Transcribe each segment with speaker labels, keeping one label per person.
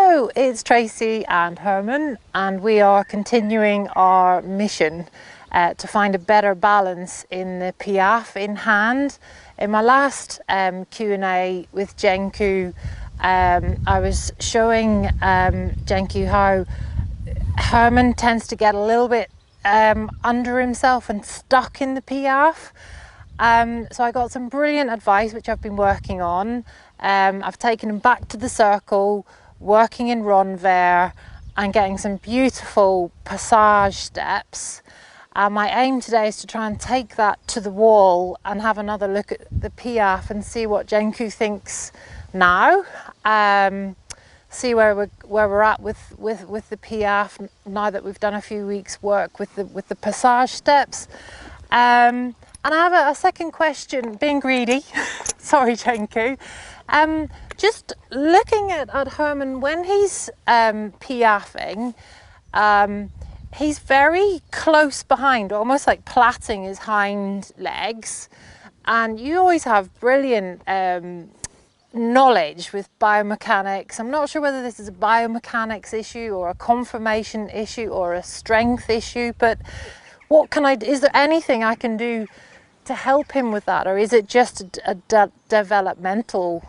Speaker 1: Hello, it's Tracy and Herman, and we are continuing our mission to find a better balance in the Piaffe in hand. In my last Q&A with Jenku, I was showing Jenku how Herman tends to get a little bit under himself and stuck in the Piaffe. So I got some brilliant advice which I've been working on. I've taken him back to the circle, working in Ronver and getting some beautiful passage steps. My aim today is to try and take that to the wall and have another look at the Piaffe and see what Jenku thinks now. See where we're at with the Piaffe now that we've done a few weeks work with the passage steps. And I have a second question, being greedy. Sorry, Jenku. Just looking at Herman when he's piaffing, he's very close behind, almost like plaiting his hind legs. And you always have brilliant knowledge with biomechanics. I'm not sure whether this is a biomechanics issue or a conformation issue or a strength issue, but is there anything I can do to help him with that, or is it just a developmental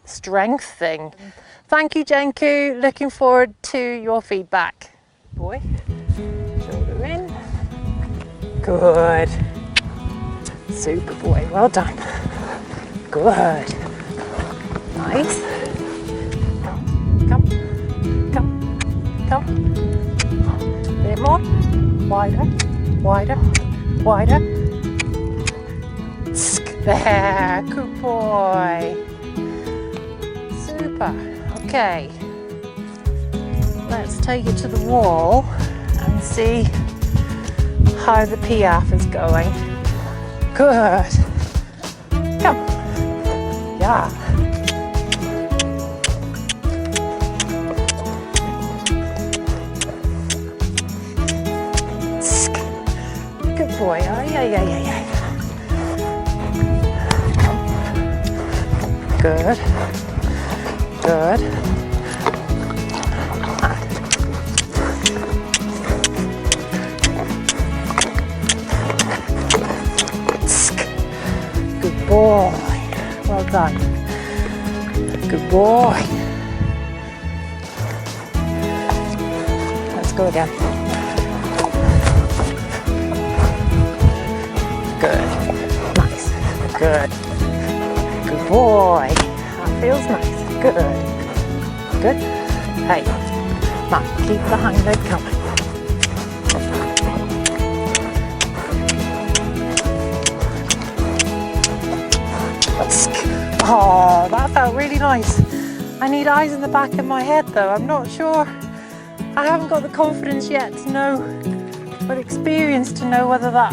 Speaker 1: strength thing? Thank you, Jenku. Looking forward to your feedback. Boy, shoulder in. Good. Super boy, well done. Good. Nice. Come. A bit more. Wider. There, good boy. Super. Okay. Let's take it to the wall and see how the Piaffe is going. Good. Come. Yeah. Good boy. Yeah. Good. Good boy. Well done. Good boy. Let's go again. Good. Nice. Good. Good boy. That feels nice. Good. Hey. Now, keep the hind leg coming. Oh, that felt really nice. I need eyes in the back of my head though. I'm not sure. I haven't got the confidence yet to know, or experience to know whether that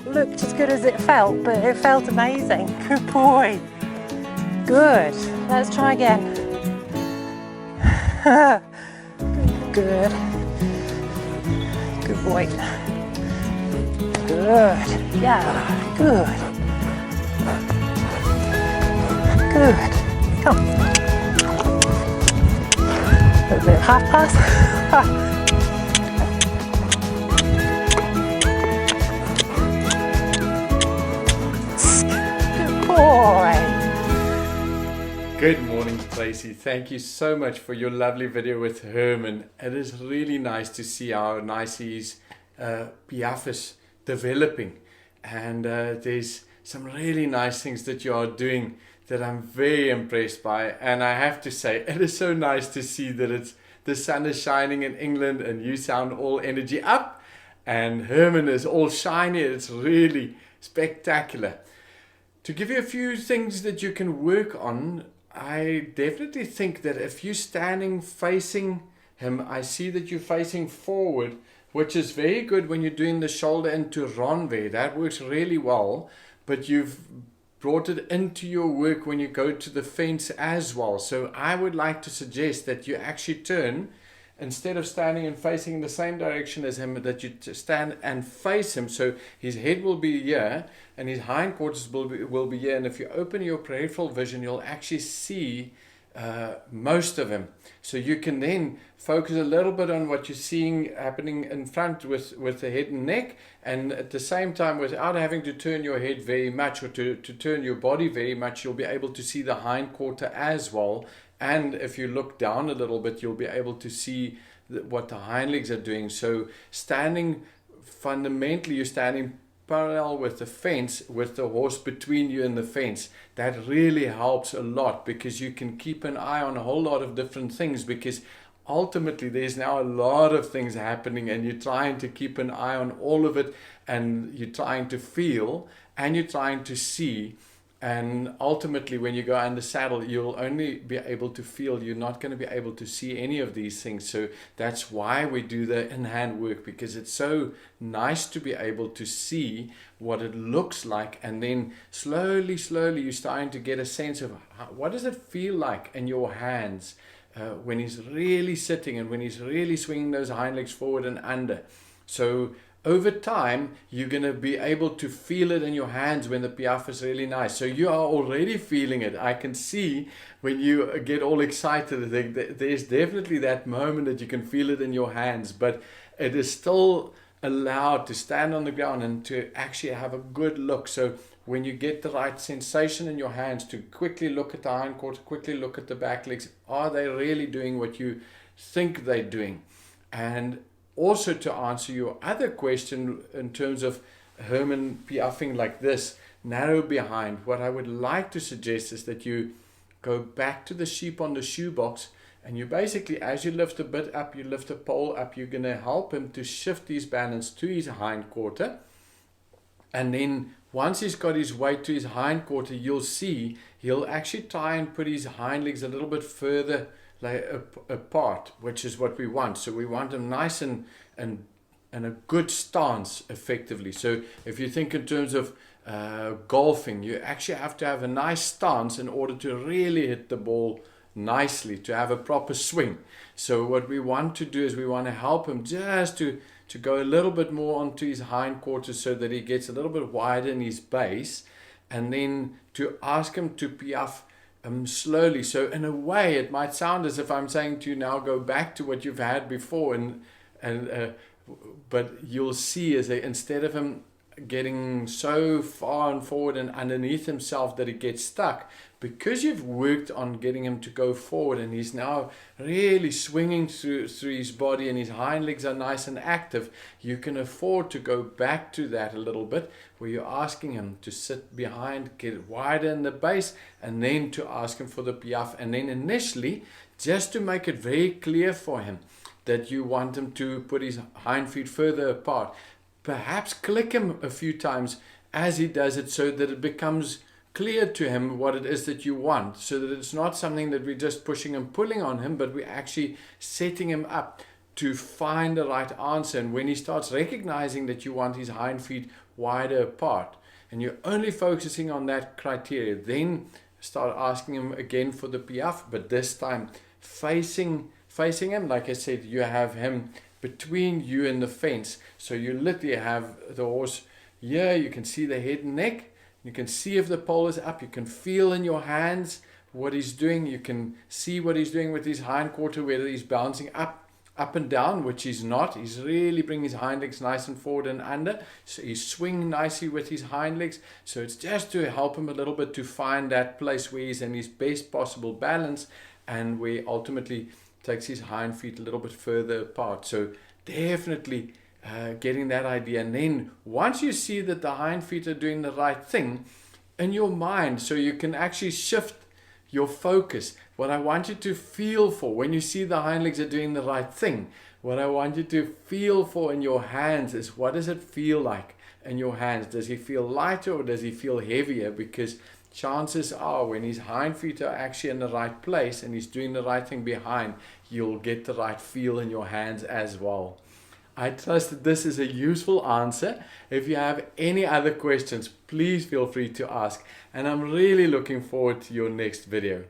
Speaker 1: looked as good as it felt, but it felt amazing. Good boy. Good. Let's try again. Good. Good boy. Good. Yeah. Good. Good. Come. A little bit of half pass.
Speaker 2: Good morning, Tracy. Thank you so much for your lovely video with Herman. It is really nice to see how nice his Piaffe is developing, and there's some really nice things that you are doing that I'm very impressed by. And I have to say, it is so nice to see that the sun is shining in England and you sound all energy up and Herman is all shiny. It's really spectacular. To give you a few things that you can work on, I definitely think that if you're standing facing him, I see that you're facing forward, which is very good when you're doing the shoulder into Ronver. That works really well, but you've brought it into your work when you go to the fence as well. So I would like to suggest that you actually turn, instead of standing and facing in the same direction as him, that you stand and face him. So his head will be here and his hindquarters will be here. And if you open your peripheral vision, you'll actually see most of him. So you can then focus a little bit on what you're seeing happening in front with the head and neck, and at the same time, without having to turn your head very much or to turn your body very much, you'll be able to see the hind quarter as well. And if you look down a little bit, you'll be able to see what the hind legs are doing. So standing, fundamentally, you're standing parallel with the fence, with the horse between you and the fence. That really helps a lot, because you can keep an eye on a whole lot of different things, because ultimately there's now a lot of things happening and you're trying to keep an eye on all of it, and you're trying to feel and you're trying to see. And ultimately, when you go under saddle, you'll only be able to feel. You're not going to be able to see any of these things. So that's why we do the in-hand work, because it's so nice to be able to see what it looks like. And then slowly, you're starting to get a sense of what does it feel like in your hands when he's really sitting and when he's really swinging those hind legs forward and under. So over time, you're going to be able to feel it in your hands when the Piaffe is really nice. So you are already feeling it. I can see when you get all excited, there's definitely that moment that you can feel it in your hands, but it is still allowed to stand on the ground and to actually have a good look. So when you get the right sensation in your hands, to quickly look at the hind quarter, quickly look at the back legs. Are they really doing what you think they're doing? And also, to answer your other question in terms of Herman Piaffing like this, narrow behind, what I would like to suggest is that you go back to the sheep on the shoebox, and you basically, as you lift a bit up, you lift a pole up, you're going to help him to shift his balance to his hind quarter. And then once he's got his weight to his hind quarter, you'll see he'll actually try and put his hind legs a little bit further apart, which is what we want. So we want them nice and a good stance, effectively. So if you think in terms of golfing, you actually have to have a nice stance in order to really hit the ball nicely, to have a proper swing. So what we want to do is we want to help him just to go a little bit more onto his hind quarters, so that he gets a little bit wider in his base, and then to ask him to piaffe slowly. So in a way, it might sound as if I'm saying to you, now go back to what you've had before, but you'll see is that instead of him getting so far and forward and underneath himself that he gets stuck, because you've worked on getting him to go forward, and he's now really swinging through his body, and his hind legs are nice and active, you can afford to go back to that a little bit, where you're asking him to sit behind, get wider in the base, and then to ask him for the piaffe. And then initially, just to make it very clear for him that you want him to put his hind feet further apart, perhaps click him a few times as he does it, so that it becomes clear to him what it is that you want, so that it's not something that we're just pushing and pulling on him, but we're actually setting him up to find the right answer. And when he starts recognizing that you want his hind feet wider apart, and you're only focusing on that criteria, then start asking him again for the piaffe, but this time facing him. Like I said, you have him between you and the fence, so you literally have the horse here. You can see the head and neck. You can see if the pole is up. You can feel in your hands what he's doing. You can see what he's doing with his hind quarter, whether he's bouncing up and down, which he's not. He's really bringing his hind legs nice and forward and under. So he's swinging nicely with his hind legs. So it's just to help him a little bit to find that place where he's in his best possible balance, and where ultimately takes his hind feet a little bit further apart. So definitely getting that idea. And then once you see that the hind feet are doing the right thing in your mind, so you can actually shift your focus. What I want you to feel for when you see the hind legs are doing the right thing, what I want you to feel for in your hands is, what does it feel like in your hands? Does he feel lighter or does he feel heavier? Because chances are, when his hind feet are actually in the right place and he's doing the right thing behind, you'll get the right feel in your hands as well. I trust that this is a useful answer. If you have any other questions, please feel free to ask. And I'm really looking forward to your next video.